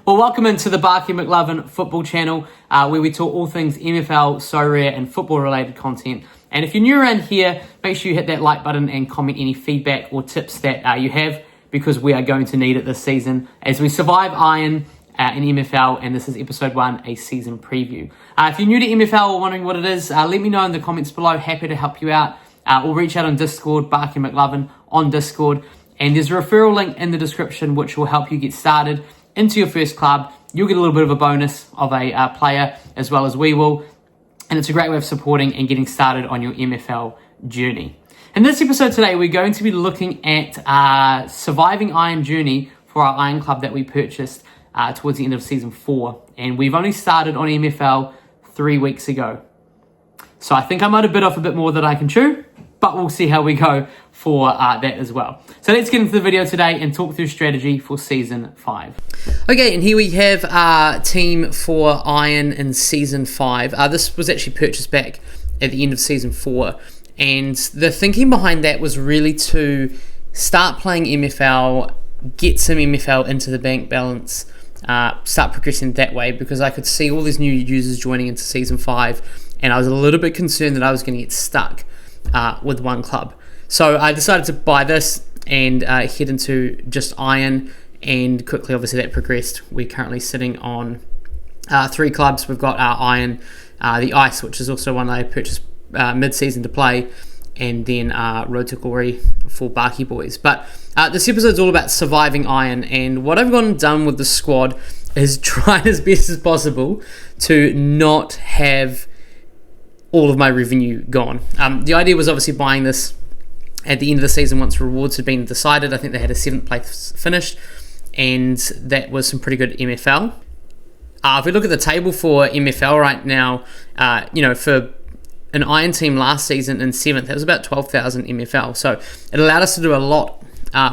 Well, welcome into the Barky McLovin football channel, where we talk all things MFL, so rare, and football-related content. And if you're new around here, make sure you hit that like button and comment any feedback or tips that you have, because we are going to need it this season as we survive Iron in MFL, and this is episode 1, a season preview. If you're new to MFL or wondering what it is, let me know in the comments below. Happy to help you out. Or reach out on Discord, Barky McLovin on Discord. And there's a referral link in the description which will help you get started into your first club. You'll get a little bit of a bonus of a player as well as we will. And it's a great way of supporting and getting started on your MFL journey. In this episode today, we're going to be looking at our surviving Iron journey for our Iron club that we purchased towards the end of season 4. And we've only started on MFL 3 weeks ago. So I think I might have bit off a bit more than I can chew, but we'll see how we go for that as well. So let's get into the video today and talk through strategy for Season 5. Okay, and here we have our team for Iron in Season 5. This was actually purchased back at the end of Season 4. And the thinking behind that was really to start playing MFL, get some MFL into the bank balance, start progressing that way, because I could see all these new users joining into Season 5, and I was a little bit concerned that I was going to get stuck with one club. So I decided to buy this and head into just Iron, and quickly obviously that progressed. We're currently sitting on 3 clubs. We've got our Iron, the Ice, which is also one I purchased mid-season to play, and then Road to Glory for Barky Boys. But this episode's all about surviving Iron, and what I've gone and done with the squad is tried as best as possible to not have all of my revenue gone. The idea was obviously buying this at the end of the season once rewards had been decided. I think they had a 7th place finish, and that was some pretty good MFL. If we look at the table for MFL right now, for an Iron team last season in 7th, that was about 12,000 MFL. So it allowed us to do a lot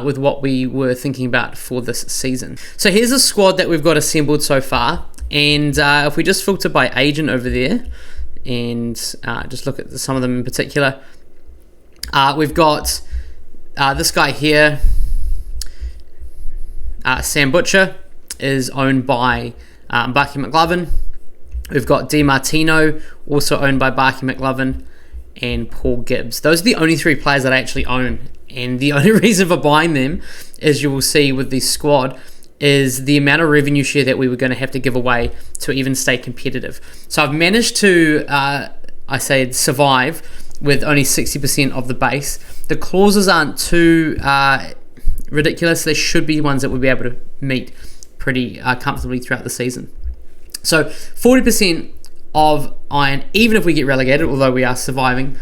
with what we were thinking about for this season. So here's the squad that we've got assembled so far, and if we just filter by agent over there, and just look at some of them in particular. We've got this guy here, Sam Butcher, is owned by Barky McLovin. We've got Di Martino, also owned by Barky McLovin, and Paul Gibbs. Those are the only 3 players that I actually own, and the only reason for buying them, as you will see with this squad, is the amount of revenue share that we were going to have to give away to even stay competitive. So I've managed to, survive with only 60% of the base. The clauses aren't too ridiculous. They should be ones that we'll be able to meet pretty comfortably throughout the season. So 40% of Iron, even if we get relegated, although we are surviving,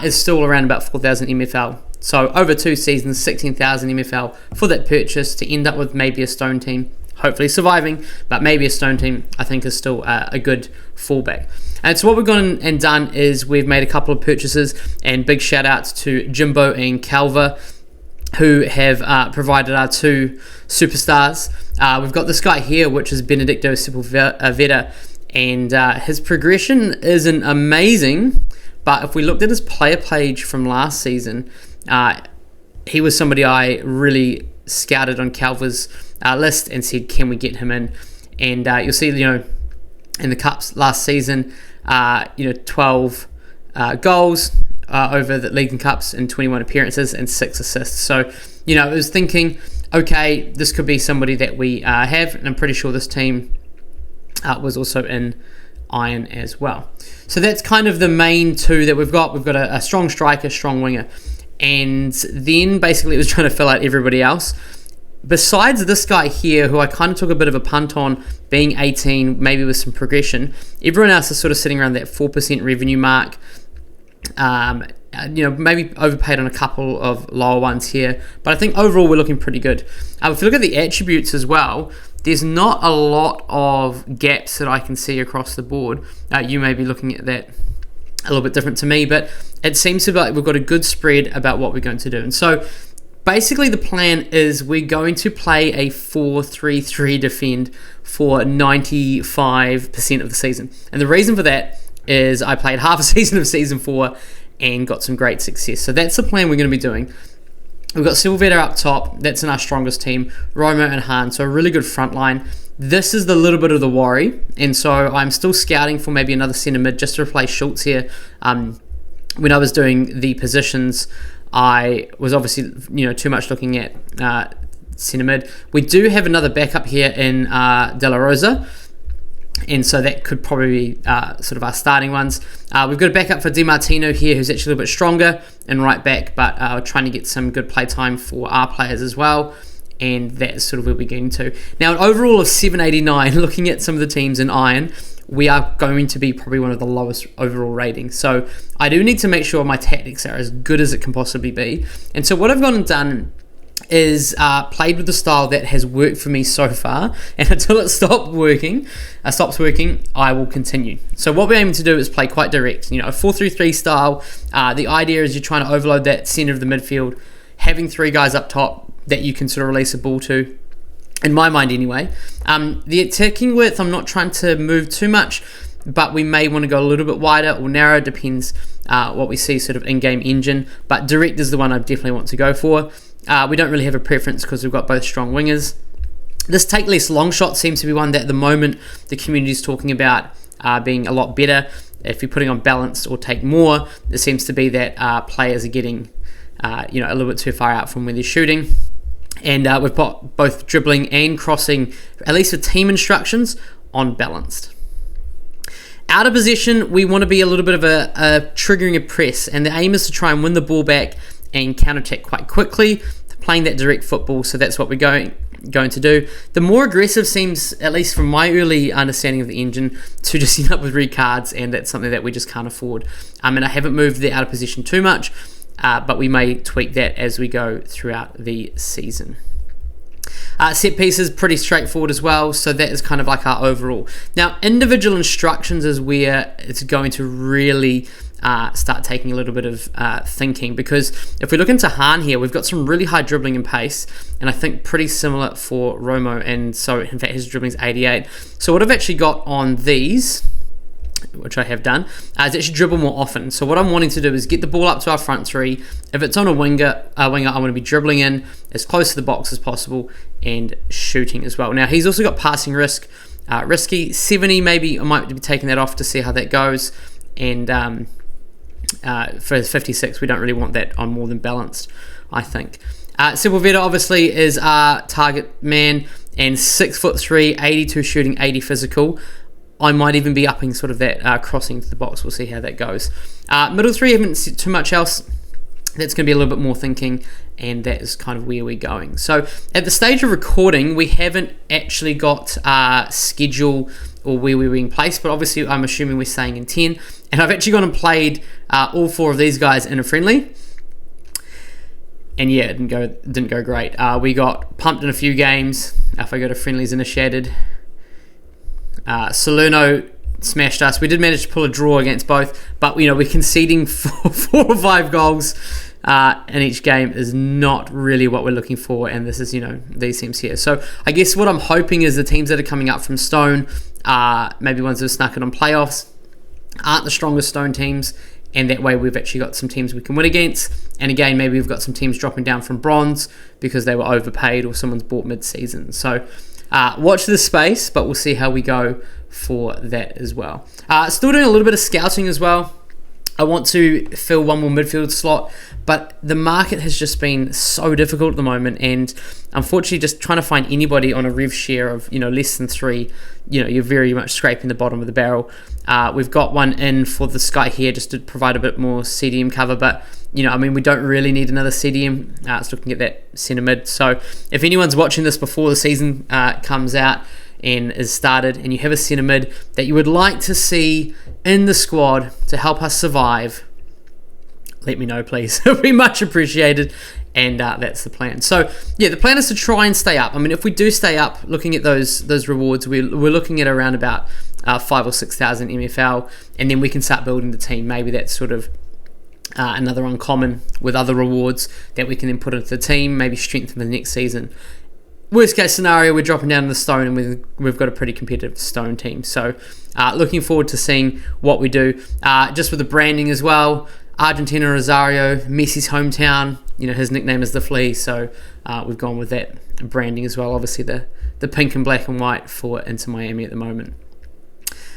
is still around about 4,000 MFL. So over 2 seasons, 16,000 MFL for that purchase to end up with maybe a Stone team, hopefully surviving, but maybe a Stone team I think is still a good fallback. And so what we've gone and done is we've made a couple of purchases, and big shout outs to Jimbo and Calva, who have provided our 2 superstars. We've got this guy here, which is Benedicto Sepulveda, and his progression isn't amazing, but if we looked at his player page from last season, he was somebody I really scouted on Calva's list and said, can we get him in? And you'll see, in the Cups last season, 12 goals over the League and Cups in 21 appearances and 6 assists. So, I was thinking, okay, this could be somebody that we have, and I'm pretty sure this team was also in Iron as well. So that's kind of the main 2 that we've got. We've got a strong striker, strong winger, and then basically it was trying to fill out everybody else. Besides this guy here, who I kind of took a bit of a punt on, being 18, maybe with some progression, everyone else is sort of sitting around that 4% revenue mark. Maybe overpaid on a couple of lower ones here, but I think overall we're looking pretty good. If you look at the attributes as well, there's not a lot of gaps that I can see across the board. You may be looking at that a little bit different to me, but it seems to be like we've got a good spread about what we're going to do. And so basically the plan is we're going to play a 4-3-3 defend for 95% of the season. And the reason for that is I played half a season of Season 4 and got some great success. So that's the plan we're going to be doing. We've got Silvera up top. That's in our strongest team. Romo and Hahn. So a really good front line. This is the little bit of the worry, and so I'm still scouting for maybe another centre mid just to replace Schultz here. When I was doing the positions, I was obviously too much looking at centre mid. We do have another backup here in De La Rosa, and so that could probably be sort of our starting ones. We've got a backup for Di Martino here, who's actually a little bit stronger in right back, but we're trying to get some good play time for our players as well, and that's sort of where we're getting to. Now, an overall of 789, looking at some of the teams in Iron, we are going to be probably one of the lowest overall ratings. So I do need to make sure my tactics are as good as it can possibly be. And so what I've gone and done is played with the style that has worked for me so far, and until it stops working, I will continue. So what we're aiming to do is play quite direct, a 4-3-3 style. The idea is you're trying to overload that center of the midfield, having 3 guys up top that you can sort of release a ball to, in my mind anyway. The attacking width, I'm not trying to move too much, but we may want to go a little bit wider or narrow, depends what we see sort of in-game engine, but direct is the one I definitely want to go for. We don't really have a preference because we've got both strong wingers. This take less long shot seems to be one that at the moment the community is talking about being a lot better. If you're putting on balanced or take more, it seems to be that players are getting a little bit too far out from where they're shooting. And we've got both dribbling and crossing, at least for team instructions, on balanced. Out of possession, we want to be a little bit of a triggering a press, and the aim is to try and win the ball back and counter-attack quite quickly, playing that direct football, so that's what we're going to do. The more aggressive seems, at least from my early understanding of the engine, to just end up with red cards, and that's something that we just can't afford. And I haven't moved the out of position too much, but we may tweak that as we go throughout the season. Set pieces, pretty straightforward as well, so that is kind of like our overall. Now, individual instructions is where it's going to really start taking a little bit of thinking, because if we look into Han here, we've got some really high dribbling and pace, and I think pretty similar for Romo, and so in fact his dribbling is 88. So what I've actually got on these, which I have done, is actually dribble more often. So what I'm wanting to do is get the ball up to our front 3. If it's on a winger, I want to be dribbling in as close to the box as possible and shooting as well. Now, he's also got passing risk, risky 70. Maybe I might be taking that off to see how that goes. And for 56, we don't really want that on more than balanced, I think. Sepulveda obviously is our target man, and 6'3", 82 shooting, 80 physical. I might even be upping sort of that crossing to the box. We'll see how that goes. Middle 3, haven't seen too much else. That's going to be a little bit more thinking, and that is kind of where we're going. So at the stage of recording, we haven't actually got schedule or where we're being placed, but obviously I'm assuming we're staying in 10. And I've actually gone and played all 4 of these guys in a friendly. And yeah, it didn't go great. We got pumped in a few games. If I go to friendlies initiated, Salerno smashed us. We did manage to pull a draw against both, but we're conceding 4 or 5 goals in each game is not really what we're looking for, and this is these teams here. So I guess what I'm hoping is the teams that are coming up from Stone, maybe ones that have snuck it on playoffs, aren't the strongest Stone teams, and that way we've actually got some teams we can win against. And again, maybe we've got some teams dropping down from bronze because they were overpaid or someone's bought mid-season. So watch this space, but we'll see how we go for that as well. Still doing a little bit of scouting as well. I want to fill one more midfield slot, but the market has just been so difficult at the moment, and unfortunately just trying to find anybody on a rev share of less than 3, you're very much scraping the bottom of the barrel. We've got one in for this guy here just to provide a bit more CDM cover, but we don't really need another CDM. It's looking at that centre mid. So if anyone's watching this before the season comes out and is started, and you have a centre mid that you would like to see in the squad to help us survive, let me know, please. It would be much appreciated, and that's the plan. So yeah, the plan is to try and stay up. If we do stay up, looking at those rewards, we're looking at around about 5,000 or 6,000 MFL, and then we can start building the team. Maybe that's sort of another uncommon with other rewards that we can then put into the team, maybe strengthen for the next season. Worst case scenario, we're dropping down to the Stone, and we've got a pretty competitive Stone team. So looking forward to seeing what we do. Just with the branding as well, Argentina Rosario, Messi's hometown, his nickname is the Flea, so we've gone with that branding as well. Obviously the the pink and black and white for Inter Miami at the moment.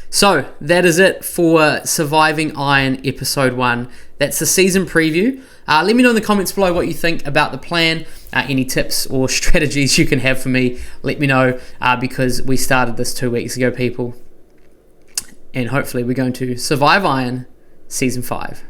So that is it for Surviving Iron episode 1. That's the season preview. Let me know in the comments below what you think about the plan. Any tips or strategies you can have for me, let me know, because we started this 2 weeks ago, people. And hopefully we're going to survive Iron season 5.